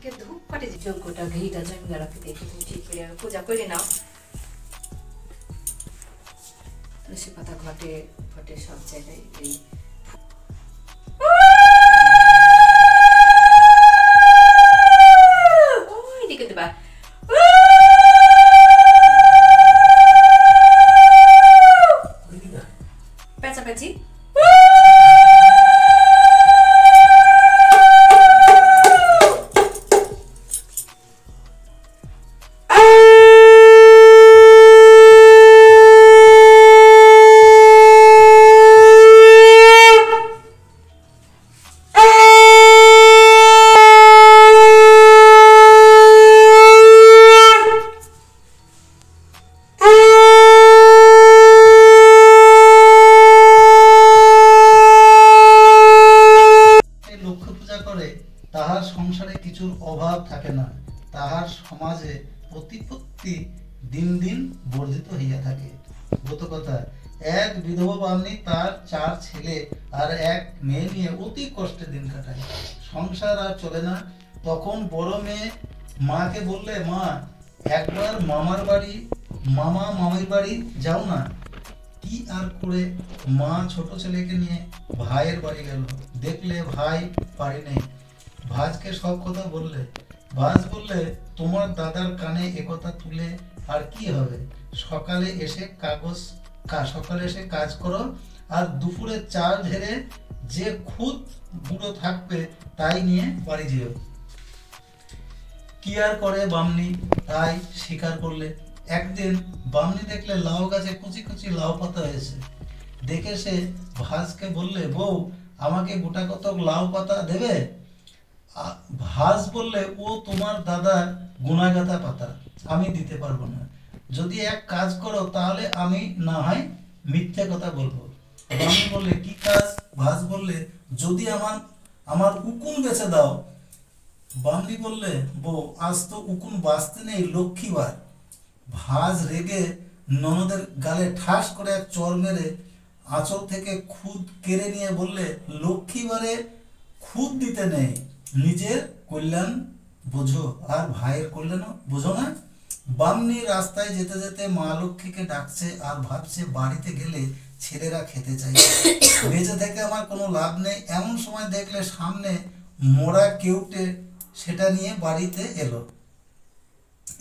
ঠাকুরকে ধূপকাঠি যজ্ঞটা ঘিটা জমিয়ে রাখি দেখে তুমি ঠিক করে পূজা করে নাও। তুলসী পাতা ঘটে ঘটে সব জায়গায় এই দিকে দেবা। পেঁচাপেচি তাহার সংসারে কিছুর অভাব থাকে না, তাহার সমাজে প্রতিপত্তি দিন দিন বর্ধিত হইয়া থাকে। গত কথা, এক বিধবা বামনী তার 4 ছেলে আর এক মেয়ে নিয়ে অতি কষ্টে দিন কাটায়। সংসার আর চলে না। তখন বড় মেয়ে মাকে বললে, মা একবার মামার বাড়ি যাও না। কি আর করে মা ছোট ছেলেকে নিয়ে ভাইয়ের বাড়ি গেল। দেখলে ভাই বাড়ি নেই। ভাজকে সব কথা বললে। ভাজ বললে, তোমার দাদার কানে একথা তুলে আর কি হবে? সকালে এসে কাজ করো আর দুপুরে চাল ঢেলে যে খুদ গুঁড়ো থাকবে তাই নিয়ে বাড়ি যেও। কি আর করে বামনি তাই স্বীকার করলে। একদিন বামনি দেখলে লাউ গাছে কুচি কুচি লাউ পাতা হয়েছে। দেখে সে ভাজকে বললে, বউ আমাকে গোটা কতক লাউ পাতা দেবে? ভাজ বললে, ও তোমার দাদার গুণাগাথা পাতা, আমি দিতে পারবো না। যদি এক কাজ করো তাহলে আমি না হয় মিথ্যে কথা বলবো। বামনি বললে, কি কাজ? ভাজ বললে, যদি আমার উকুন বেচে দাও। বামনি বললে, বউ আজ তো উকুন বাঁচতে নেই, লক্ষ্মীবার। ভাজ রেগে ননদের গালে ঠাস করে এক চর মেরে আঁচল থেকে খুদ কেড়ে নিয়ে বললে, লক্ষ্মীবারে খুদ দিতে নেই, নিজের কল্যাণ বোঝো আর ভাইয়ের কল্যাণ বোঝো না। বামনি রাস্তায় যেতে যেতে মা লক্ষ্মীকে ডাকছে আর ভাবছে, বাড়িতে গেলে ছেলেরা খেতে চাইবে, বেঁচে থেকে আমার কোনো লাভ নেই। এমন সময় দেখলে সামনে মোড়া কেউটে সেটা নিয়ে বাড়িতে এলো।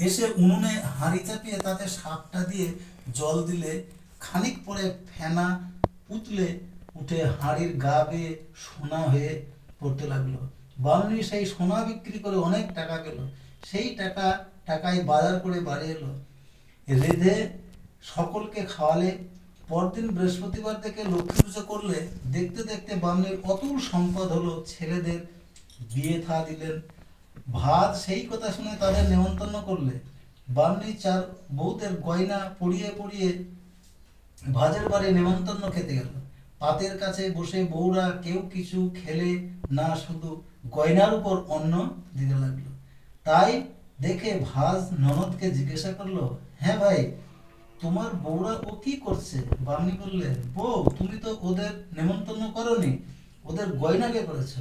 এসে উনুনে হাঁড়ি চাপিয়ে তাতে সাপটা দিয়ে জল দিলে খানিক পরে ফেনা উতলে উঠে হাঁড়ির গা বেয়ে সোনা হয়ে পড়তে লাগলো। বামনি সেই সোনা বিক্রি করে অনেক টাকা পেল। সেই টাকায় বাজার করে বাড়ি এলো, রেঁধে সকলকে খাওয়ালে। পরদিন বৃহস্পতিবার থেকে লক্ষ্মী পুজো করলে। দেখতে দেখতে বামনির অতুল সম্পদ হলো। ছেলেদের বিয়ে থা দিলেন। ভাত সেই কথা শুনে তাদের নেমন্তন্ন করলে। বামনি 4 বউদের গয়না পরিয়ে পরিয়ে ভাজের বাড়ি নেমন্তন্ন খেতে গেল। পাতের কাছে বসে বউরা কেউ কিছু খেলে না, শুধু গয়নার উপর অন্ন দিতে লাগলো। তাই দেখে ভাজ ননদকে জিজ্ঞাসা করলো, হ্যাঁ ভাই, তোমার বউরা ও কি করছে? বামনি বললে, বউ তুমি তো ওদের নেমন্তন্ন করনি, ওদের গয়নাকে করেছো।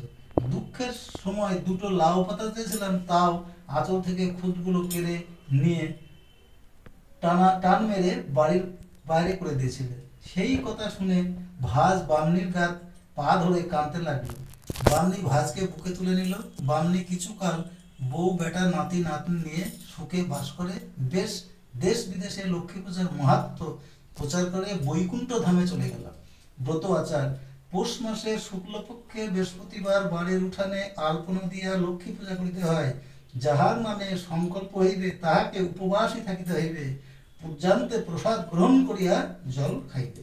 দুঃখের সময় 2টো লাউ পাতা চেয়েছিলাম, তাও আঁচল থেকে খুদগুলো কেড়ে নিয়ে টান মেরে বাড়ির বাইরে করে দিয়েছিলে। সেই কথা শুনে ভাজ বামনির গাত পা ধরে কাঁদতে লাগলো। বামনি ভাজকে বুকে তুলে নিল। বামনি কিছুকাল বউ বেটা নাতি নাতনি নিয়ে সুখে বাস করে বেশ দেশ বিদেশে লক্ষ্মী পূজার মাহাত্ম্য প্রচার করে বৈকুণ্ঠ ধামে চলে গেল। ব্রত আচার, পৌষ মাসের শুক্লপক্ষে বৃহস্পতিবার বাড়ির উঠানে আলপনা দিয়া লক্ষ্মী পূজা করিতে হয়। যাহার নামে সংকল্প হইবে তাহাকে উপবাসী থাকিতে হইবে। পূজান্তে প্রসাদ গ্রহণ করিয়া জল খাইবে।